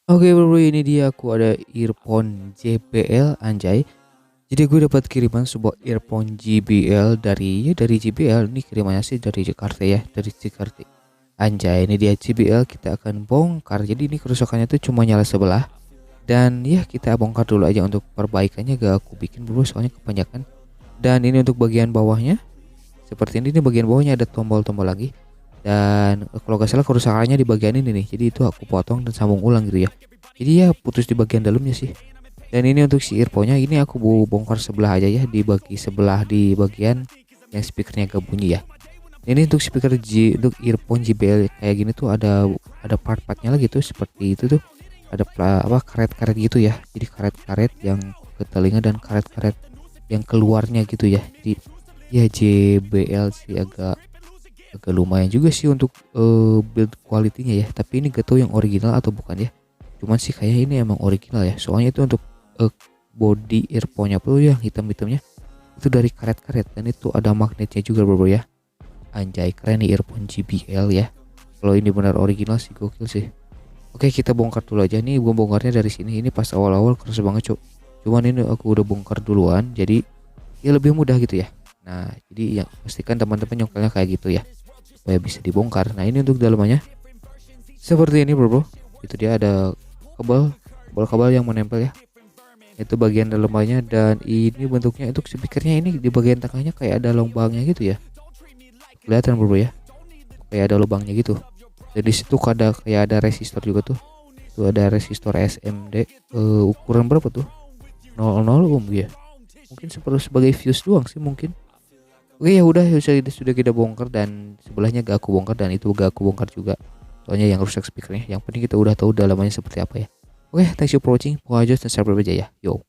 Oke bro, ini dia aku ada earphone JBL anjay. Jadi gue dapat kiriman sebuah earphone JBL dari JBL. Ini kirimannya sih dari Jakarta ya, dari Jakarta. Anjay, ini dia JBL, kita akan bongkar. Jadi ini kerusakannya tuh cuma nyala sebelah. Dan ya kita bongkar dulu aja untuk perbaikannya, gak aku bikin dulu soalnya kebanyakan. Dan ini untuk bagian bawahnya. Seperti ini bagian bawahnya ada tombol-tombol lagi. Dan kalau gak salah kerusakannya di bagian ini nih. Jadi itu aku potong dan sambung ulang gitu ya. Jadi ya putus di bagian dalamnya sih. Dan ini untuk si earphone-nya ini aku bongkar sebelah aja ya, dibagi sebelah di bagian yang speakernya gak bunyi ya. Ini untuk speaker untuk earphone JBL kayak gini tuh ada part-partnya lagi tuh seperti itu tuh. Ada apa karet-karet gitu ya. Jadi karet-karet yang ke telinga dan karet-karet yang keluarnya gitu ya. Jadi ya JBL sih agak agak lumayan juga sih untuk build quality-nya ya. Tapi ini gak tahu yang original atau bukan ya. Cuman sih kayak ini emang original ya. Soalnya itu untuk eh, body earphone-nya tuh yang hitam-hitamnya itu dari karet-karet dan itu ada magnetnya juga bro ya. Anjay keren nih earphone JBL ya. Kalau ini benar original sih gokil sih. Oke kita bongkar dulu aja nih. Gue bongkarnya dari sini. Ini pas awal-awal keras banget cok. Cuman ini aku udah bongkar duluan. Jadi ya lebih mudah gitu ya. Nah jadi ya pastikan teman-teman nyongkelnya kayak gitu ya, supaya bisa dibongkar. Nah ini untuk dalamannya seperti ini bro. Itu dia ada kabel yang menempel ya. Itu bagian dalamannya dan ini bentuknya untuk speakernya ini di bagian tengahnya kayak ada lubangnya gitu ya. Kelihatan bro ya. Kayak ada lubangnya gitu. Jadi situ ada kayak ada resistor juga tuh. Tuh ada resistor SMD ukuran berapa tuh? 00 ohm ya. Mungkin sebagai fuse doang sih mungkin. Oke ya udah sudah kita bongkar dan sebelahnya gak aku bongkar dan itu gak aku bongkar juga. Soalnya yang rusak speakernya. Yang penting kita udah tahu dalamannya seperti apa ya. Oke, thanks you for watching. Pokoknya just dan subscribe aja ya. Yo.